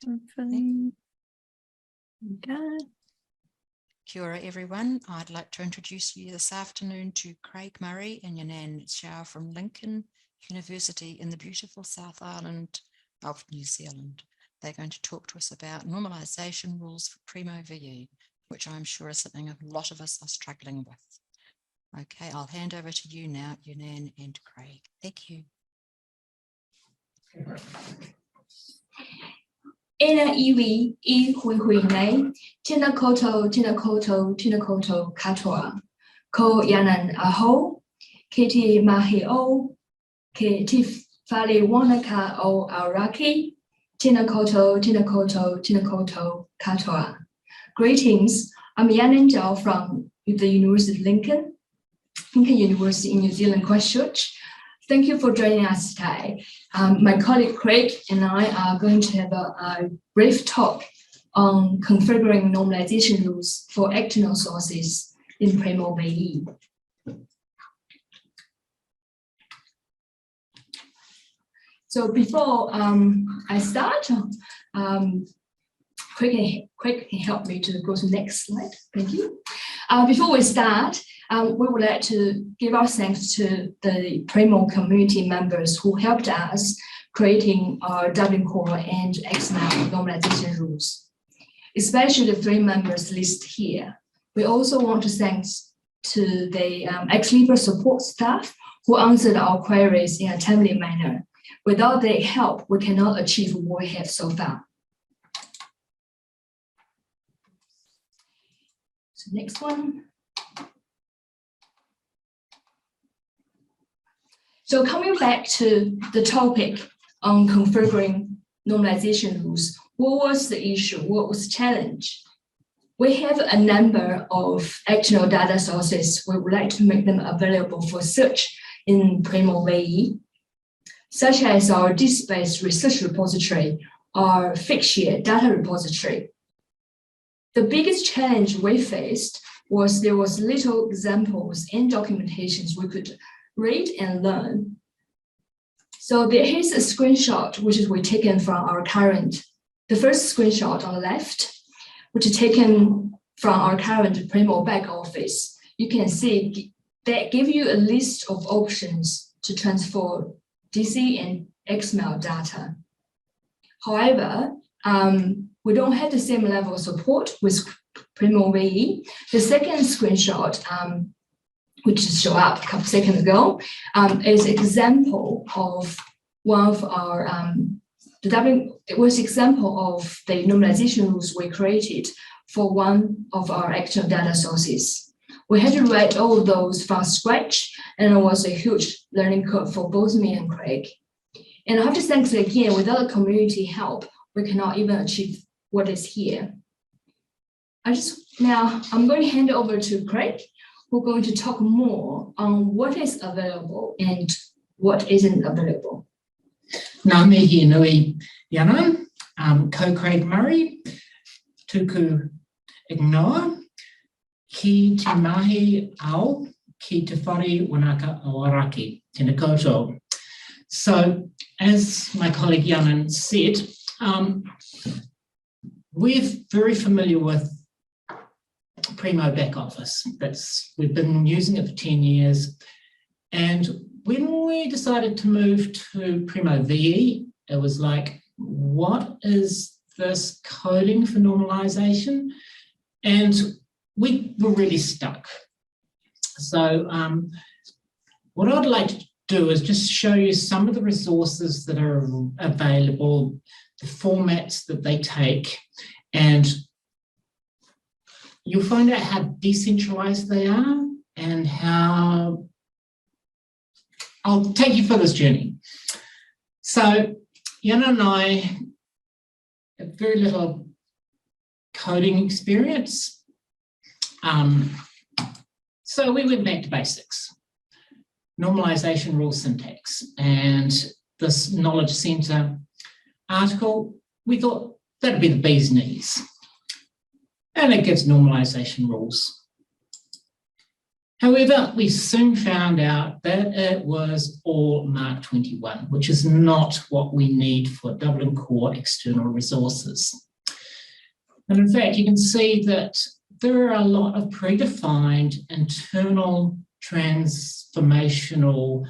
Okay. Kia ora everyone. I'd like to introduce you this afternoon to Craig Murray and Yanan Zhao from Lincoln University in the beautiful South Island of New Zealand. They're going to talk to us about normalisation rules for Primo VE, which I'm sure is something a lot of us are struggling with. Okay, I'll hand over to you now, Yanan and Craig. Thank you. Ena iwi I hui nei, tina koto katoa, ko yanan aho, kiti mahi o, ke tifale wanaka o auraki, tina koto katoa. Greetings, I'm Yanan Zhao from the University of Lincoln University in New Zealand, Christchurch. Thank you for joining us today. My colleague Craig and I are going to have a brief talk on configuring normalization rules for external sources in Primo VE. So before I start, Craig can help me to go to the next slide. Thank you. Before we start, we would like to give our thanks to the Primo community members who helped us creating our Dublin Core and XML normalization rules, especially the 3 members listed here. We also want to thank to the ex-Libra support staff who answered our queries in a timely manner. Without their help, we cannot achieve what we have so far. So next one. So coming back to the topic on configuring normalization rules, what was the issue? What was the challenge? We have a number of external data sources. We would like to make them available for search in Primo VE, such as our disk-based research repository or Figshare data repository. The biggest challenge we faced was there was little examples and documentations we could read and learn. So there is a screenshot which is taken from our current, the first screenshot on the left, which is taken from our current Primo back office. You can see that give you a list of options to transfer DC and XML data. However, we don't have the same level of support with Primo VE. The second screenshot, which showed up a couple seconds ago, is an example of one of our it was example of the normalization rules we created for one of our external data sources. We had to write all of those from scratch, and it was a huge learning curve for both me and Craig. And I have to thank again, without the community help, we cannot even achieve what is here. I'm going to hand it over to Craig, who's going to talk more on what is available and what isn't available. Ngā mihi nui Yanan, ko Craig Murray, tuku ignoa, ki te mahi ao, ki te whare wanaka o araki, tēnā koutou. So, as my colleague Yanan said, we're very familiar with Primo back office. We've been using it for 10 years. And when we decided to move to Primo VE, it was like, what is this coding for normalization? And we were really stuck. So what I'd like to do is just show you some of the resources that are available, the formats that they take, and you'll find out how decentralized they are and how I'll take you for this journey. So Yana and I have very little coding experience. So we went back to basics, normalization rule syntax, and this Knowledge Center article, we thought that'd be the bee's knees. And it gives normalization rules. However, we soon found out that it was all Mark 21, which is not what we need for Dublin Core external resources. And in fact, you can see that there are a lot of predefined internal transformational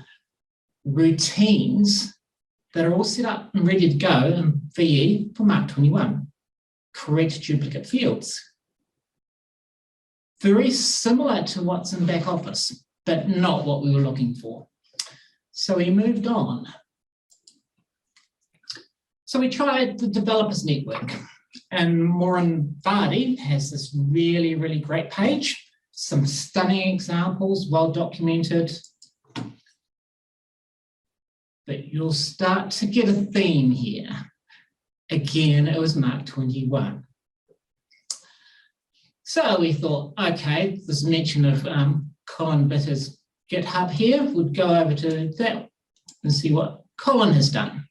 routines that are all set up and ready to go in VE for Mark 21. Correct duplicate fields. Very similar to what's in back office, but not what we were looking for. So we moved on. So we tried the developers network, and Murray Yanan has this really, really great page, some stunning examples, well documented. But you'll start to get a theme here. Again, it was Mark 21. So we thought, okay, this mention of Colin Bitter's GitHub here, we'd go over to that and see what Colin has done.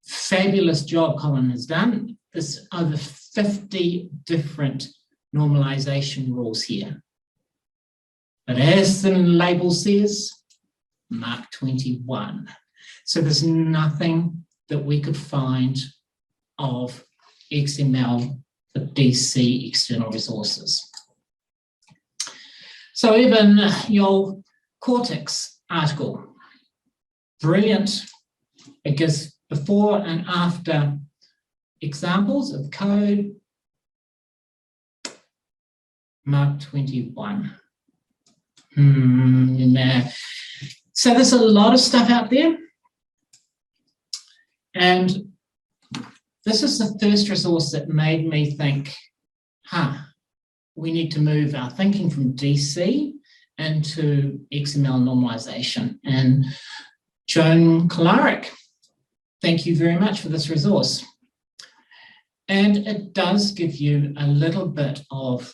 Fabulous job Colin has done. There's over 50 different normalisation rules here. But as the label says, Mark 21. So there's nothing that we could find of XML for DC external resources. So even your Cortex article, brilliant. It gives before and after examples of code. Mark 21. Nah. So there's a lot of stuff out there. And this is the first resource that made me think, we need to move our thinking from DC into XML normalization. And Joan Kolaric, thank you very much for this resource. And it does give you a little bit of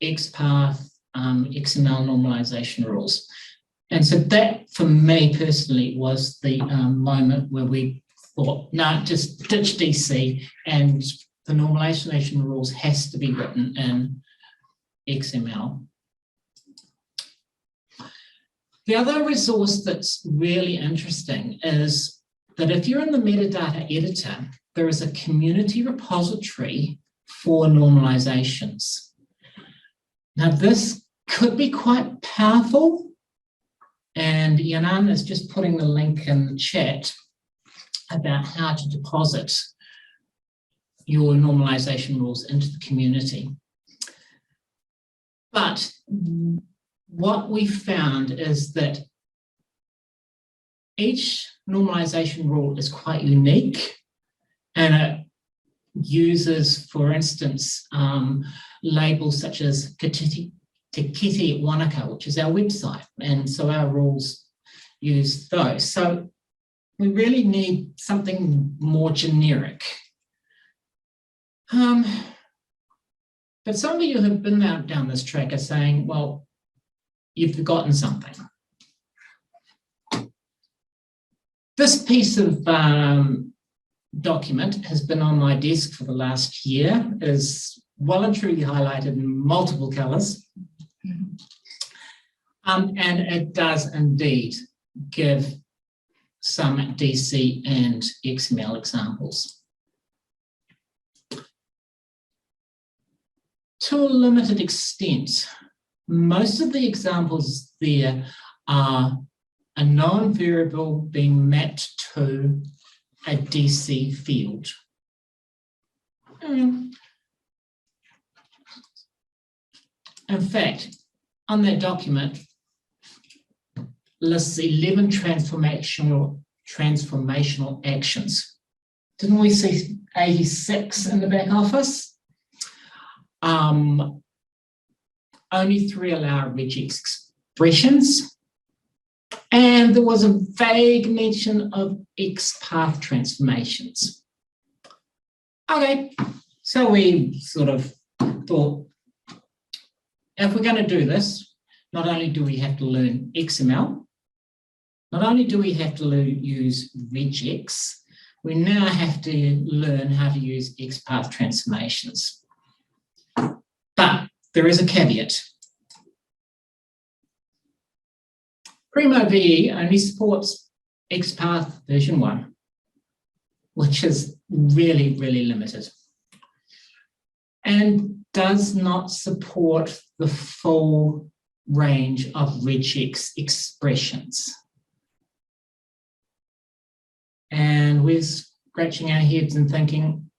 XPath XML normalization rules. And so that, for me personally, was the moment where we thought, no, just ditch DC, and the normalization rules has to be written in XML. The other resource that's really interesting is that if you're in the metadata editor, there is a community repository for normalizations. Now, this could be quite powerful, and Yanan is just putting the link in the chat about how to deposit your normalization rules into the community. But what we found is that each normalization rule is quite unique, and it uses, for instance, labels such as Te Kite Wanaka, which is our website, and so our rules use those. So we really need something more generic. But some of you have been down this track are saying, well, you've forgotten something. This piece of document has been on my desk for the last year, is well and truly highlighted in multiple colours. And it does indeed give some DC and XML examples. To a limited extent, most of the examples there are a known variable being mapped to a DC field. In fact, on that document lists 11 transformational actions. Didn't we see 86 in the back office? Only 3 allow regex expressions. And there was a vague mention of XPath transformations. Okay, so we sort of thought, if we're going to do this, not only do we have to learn XML, not only do we have to use regex, we now have to learn how to use XPath transformations. But there is a caveat. Primo VE only supports XPath version 1, which is really, really limited, and does not support the full range of regex expressions. And we're scratching our heads and thinking,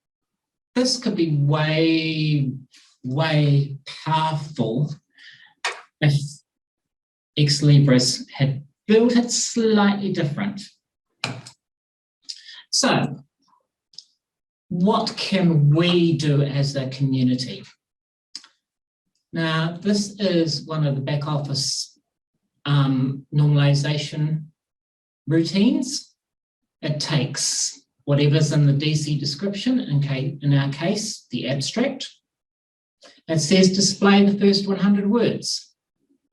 this could be way, way powerful if Ex Libris had built it slightly different. So, what can we do as a community? Now, this is one of the back office normalisation routines. It takes whatever's in the DC description, in our case, the abstract. It says display the first 100 words,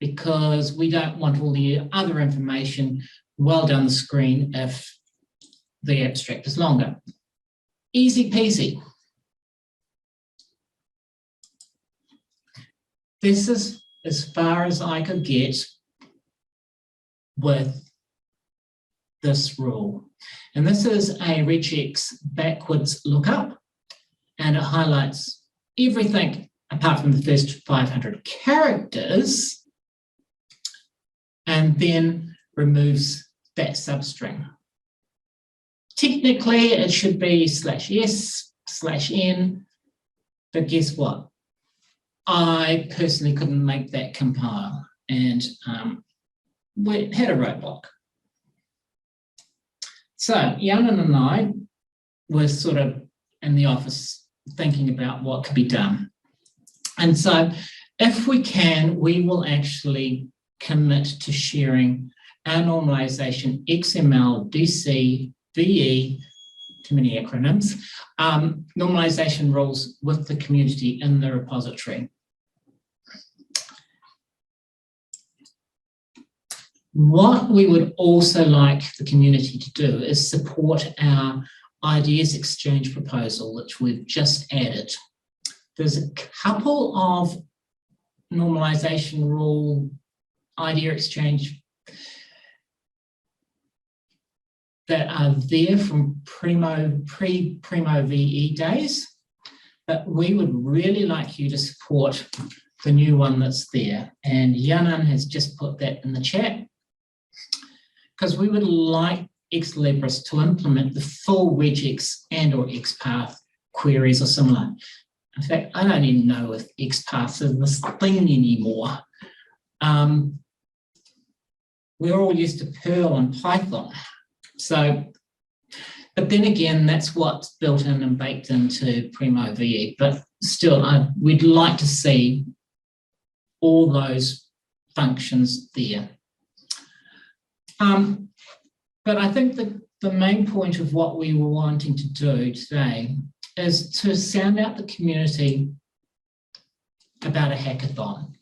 because we don't want all the other information well down the screen if the abstract is longer. Easy peasy. This is as far as I could get with this rule. And this is a regex backwards lookup, and it highlights everything apart from the first 500 characters, and then removes that substring. Technically, it should be /s/n, but guess what? I personally couldn't make that compile, and we had a roadblock. So Yanan and I were sort of in the office thinking about what could be done. And so if we can, we will actually commit to sharing our normalisation XML, DC, VE, too many acronyms, normalisation rules with the community in the repository. What we would also like the community to do is support our ideas exchange proposal, which we've just added. There's a couple of normalisation rule idea exchange that are there from pre-Primo VE days, but we would really like you to support the new one that's there. And Yanan has just put that in the chat, because we would like Ex Libris to implement the full regex and or XPath queries or similar. In fact, I don't even know if XPath is this thing anymore. We're all used to Perl and Python. So, but then again, that's what's built in and baked into Primo VE. But still, we'd like to see all those functions there. But I think the main point of what we were wanting to do today is to sound out the community about a hackathon.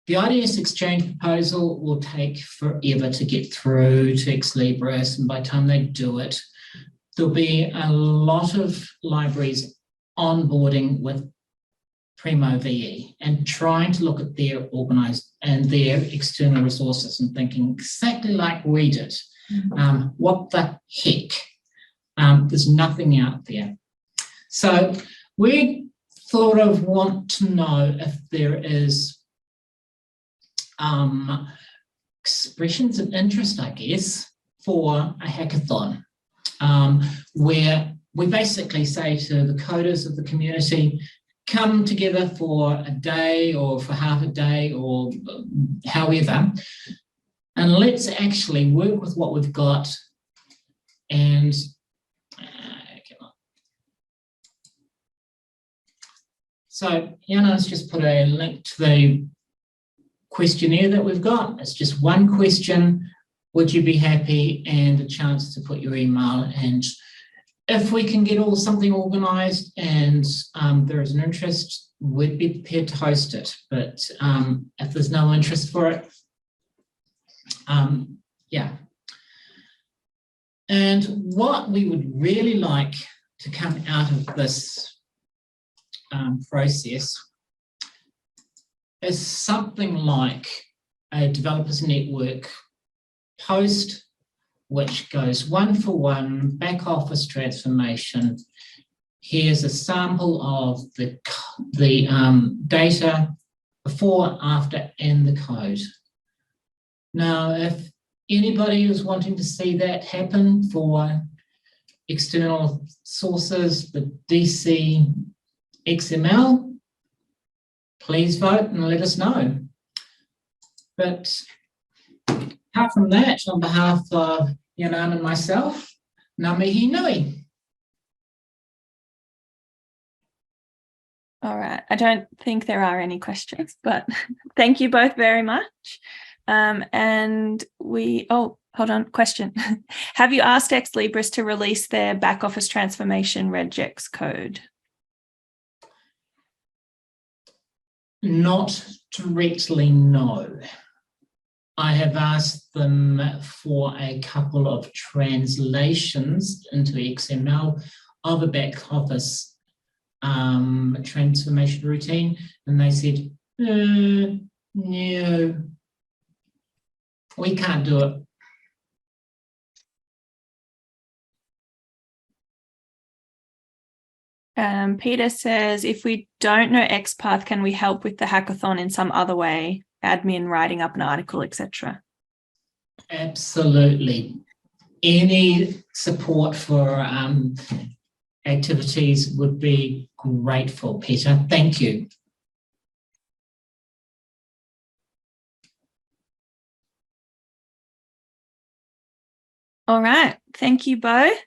The IDS exchange proposal will take forever to get through to Ex Libris, and by the time they do it, there'll be a lot of libraries onboarding with Primo VE and trying to look at their organised and their external resources and thinking exactly like we did. What the heck? There's nothing out there. So we sort of want to know if there is expressions of interest, I guess, for a hackathon, where we basically say to the coders of the community, come together for a day or for half a day or however, and let's actually work with what we've got and so Yanan's just put a link to the questionnaire that we've got. It's just one question. Would you be happy? And a chance to put your email. And if we can get something organised and there is an interest, we'd be prepared to host it. But if there's no interest for it, yeah. And what we would really like to come out of this process is something like a developers network post which goes one-for-one back office transformation. Here's a sample of the data before, after, and the code. Now, if anybody is wanting to see that happen for external sources, the DC XML, please vote and let us know. But apart from that, on behalf of Yanan and myself, ngā mihi nui. All right, I don't think there are any questions, but thank you both very much. And hold on, question. Have you asked Ex Libris to release their back office transformation regex code? Not directly, no. I have asked them for a couple of translations into XML of a back office transformation routine, and they said, no, we can't do it. Peter says, if we don't know XPath, can we help with the hackathon in some other way? Admin, writing up an article, etc. Absolutely. Any support for activities would be grateful, Peter. Thank you. All right. Thank you both.